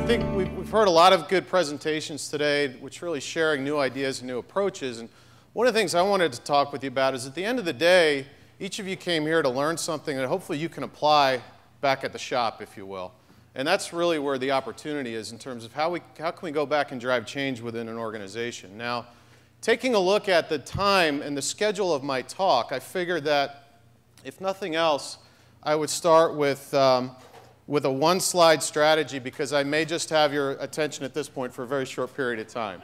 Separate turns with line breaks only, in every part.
think we've heard a lot of good presentations today, which really sharing new ideas and new approaches. And one of the things I wanted to talk with you about is at the end of the day, each of you came here to learn something that hopefully you can apply back at the shop, if you will. And that's really where the opportunity is in terms of how can we go back and drive change within an organization. Now, taking a look at the time and the schedule of my talk, I figured that if nothing else, I would start with a one-slide strategy because I may just have your attention at this point for a very short period of time.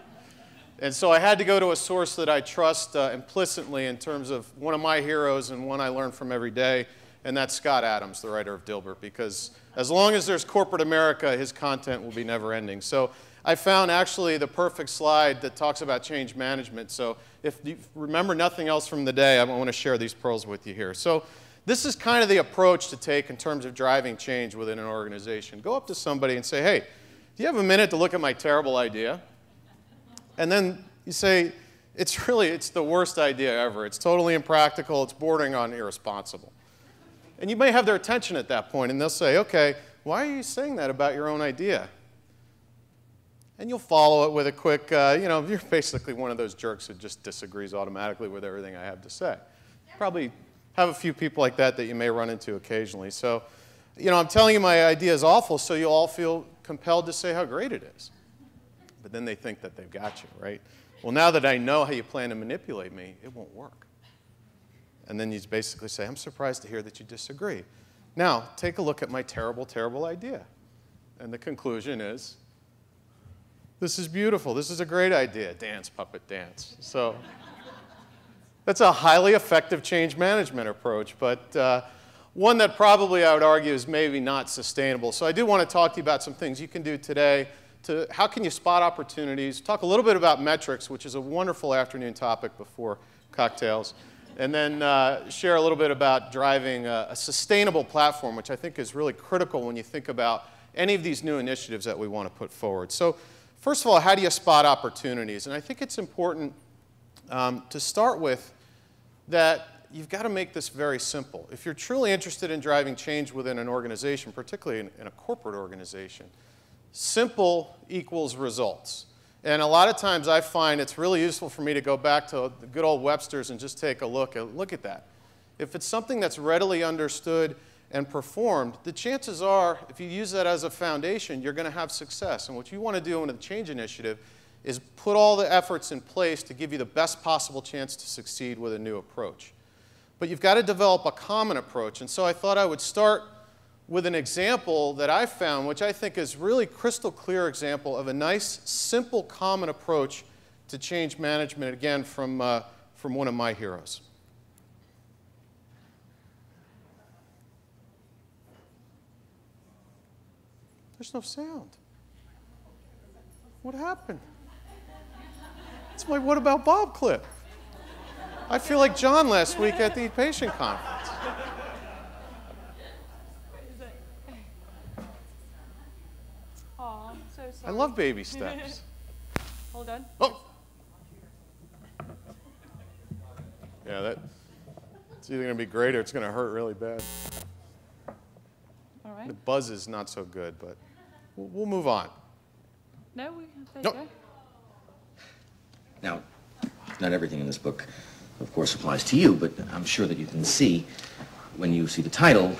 And so I had to go to a source that I trust implicitly in terms of one of my heroes and one I learn from every day, and that's Scott Adams, the writer of Dilbert, because as long as there's corporate America, his content will be never-ending. So I found actually the perfect slide that talks about change management. So if you remember nothing else from the day, I want to share these pearls with you here. So this is kind of the approach to take in terms of driving change within an organization. Go up to somebody and say, hey, do you have a minute to look at my terrible idea? And then you say, it's the worst idea ever. It's totally impractical. It's bordering on irresponsible. And you may have their attention at that point, and they'll say, okay, why are you saying that about your own idea? And you'll follow it with a quick, you're basically one of those jerks who just disagrees automatically with everything I have to say. Probably have a few people like that that you may run into occasionally. So, I'm telling you my idea is awful, so you'll all feel compelled to say how great it is. But then they think that they've got you, right? Well, now that I know how you plan to manipulate me, it won't work. And then you basically say, I'm surprised to hear that you disagree. Now, take a look at my terrible, terrible idea. And the conclusion is, this is beautiful. This is a great idea. Dance, puppet, dance. So that's a highly effective change management approach, but one that probably I would argue is maybe not sustainable. So I do want to talk to you about some things you can do today to how can you spot opportunities, talk a little bit about metrics, which is a wonderful afternoon topic before cocktails, and then share a little bit about driving a sustainable platform, which I think is really critical when you think about any of these new initiatives that we want to put forward. So first of all, how do you spot opportunities? And I think it's important to start with that you've got to make this very simple. If you're truly interested in driving change within an organization, particularly in a corporate organization, simple equals results. And a lot of times I find it's really useful for me to go back to the good old Webster's and just take a look at that. If it's something that's readily understood and performed, the chances are, if you use that as a foundation, you're going to have success. And what you want to do in a change initiative is put all the efforts in place to give you the best possible chance to succeed with a new approach. But you've got to develop a common approach. And so I thought I would start with an example that I found, which I think is really crystal clear example of a nice, simple, common approach to change management, again, from one of my heroes. There's no sound. What happened? It's my What About Bob clip. I feel like John last week at the patient conference.
Oh, I'm so sorry.
I love baby steps.
Hold on.
Oh! Yeah, it's either going to be great or it's going to hurt really bad.
All right.
The buzz is not so good, but we'll move on.
No, there you
Nope.
go.
Now, not everything in this book, of course, applies to you, but I'm sure that you can see, when you see the title,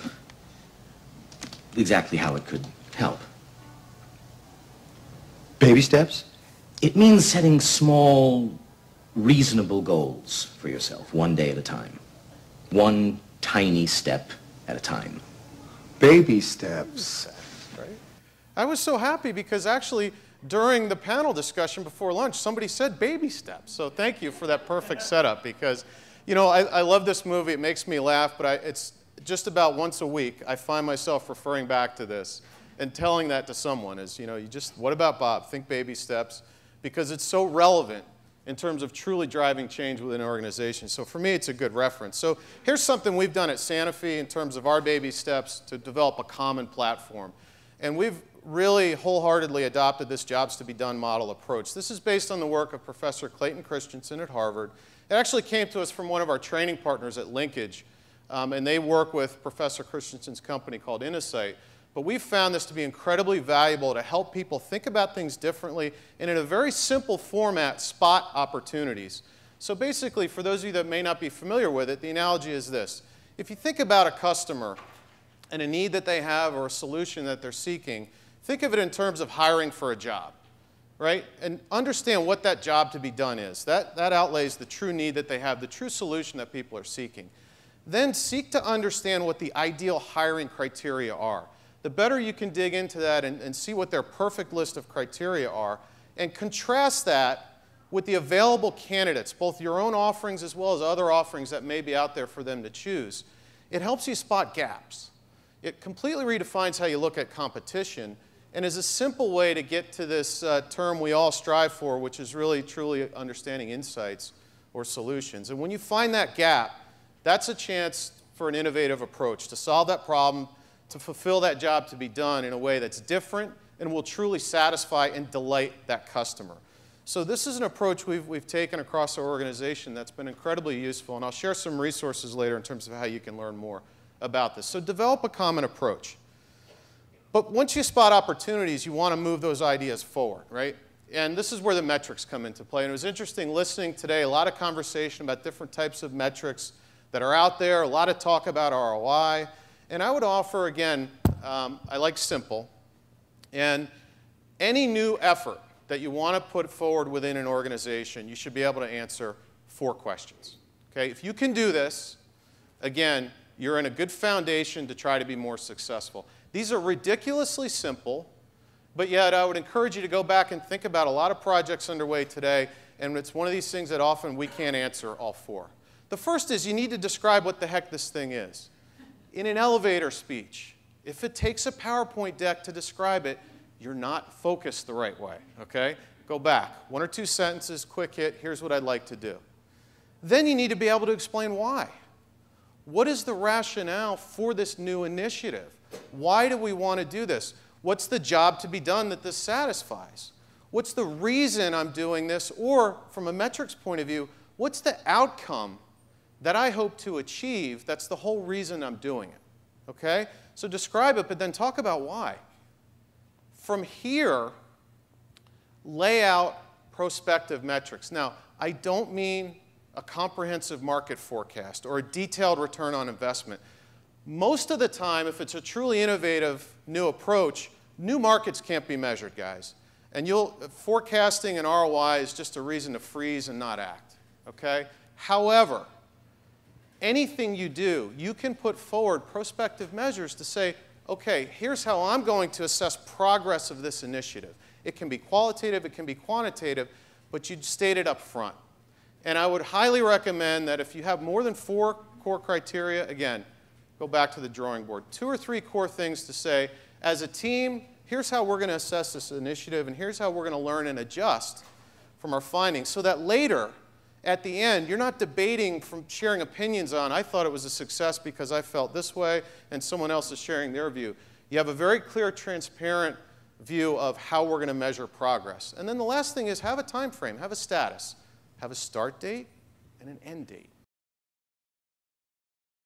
exactly how it could help.
Baby steps?
It means setting small, reasonable goals for yourself, one day at a time. One tiny step at a time.
Baby steps.
Right? I was so happy because actually, during the panel discussion before lunch, somebody said baby steps. So thank you for that perfect setup because, I love this movie. It makes me laugh, but it's just about once a week I find myself referring back to this and telling that to someone is, what about Bob? Think baby steps because it's so relevant in terms of truly driving change within an organization. So for me, it's a good reference. So here's something we've done at Sanofi in terms of our baby steps to develop a common platform. And we've really wholeheartedly adopted this jobs to be done model approach. This is based on the work of Professor Clayton Christensen at Harvard. It actually came to us from one of our training partners at Linkage, and they work with Professor Christensen's company called Innosight But we've found this to be incredibly valuable to help people think about things differently and in a very simple format, spot opportunities. So basically, for those of you that may not be familiar with it, the analogy is this. If you think about a customer and a need that they have or a solution that they're seeking, think of it in terms of hiring for a job, right? And understand what that job to be done is. That outlays the true need that they have, the true solution that people are seeking. Then seek to understand what the ideal hiring criteria are. The better you can dig into that and see what their perfect list of criteria are, and contrast that with the available candidates, both your own offerings as well as other offerings that may be out there for them to choose. It helps you spot gaps. It completely redefines how you look at competition and is a simple way to get to this term we all strive for, which is really truly understanding insights or solutions. And when you find that gap, that's a chance for an innovative approach to solve that problem, to fulfill that job to be done in a way that's different and will truly satisfy and delight that customer. So this is an approach we've taken across our organization that's been incredibly useful, and I'll share some resources later in terms of how you can learn more about this. So develop a common approach. But once you spot opportunities, you want to move those ideas forward, right? And this is where the metrics come into play. And it was interesting listening today, a lot of conversation about different types of metrics that are out there, a lot of talk about ROI. And I would offer, again, I like simple. And any new effort that you want to put forward within an organization, you should be able to answer 4 questions. Okay? If you can do this, again, you're in a good foundation to try to be more successful. These are ridiculously simple, but yet I would encourage you to go back and think about a lot of projects underway today, and it's one of these things that often we can't answer all 4. The first is you need to describe what the heck this thing is. In an elevator speech, if it takes a PowerPoint deck to describe it, you're not focused the right way, okay? Go back. 1 or 2 sentences, quick hit, here's what I'd like to do. Then you need to be able to explain why. What is the rationale for this new initiative? Why do we want to do this? What's the job to be done that this satisfies? What's the reason I'm doing this? Or, from a metrics point of view, what's the outcome that I hope to achieve that's the whole reason I'm doing it? Okay? So describe it, but then talk about why. From here, lay out prospective metrics. Now, I don't mean a comprehensive market forecast or a detailed return on investment. Most of the time, if it's a truly innovative new approach, new markets can't be measured, guys. And forecasting and ROI is just a reason to freeze and not act, okay? However, anything you do, you can put forward prospective measures to say, okay, here's how I'm going to assess progress of this initiative. It can be qualitative, it can be quantitative, but you state it up front. And I would highly recommend that if you have more than 4 core criteria, again, go back to the drawing board. 2 or 3 core things to say, as a team, here's how we're going to assess this initiative, and here's how we're going to learn and adjust from our findings, so that later, at the end, you're not debating from sharing opinions on, I thought it was a success because I felt this way, and someone else is sharing their view. You have a very clear, transparent view of how we're going to measure progress. And then the last thing is have a time frame, have a status. Have a start date and an end date.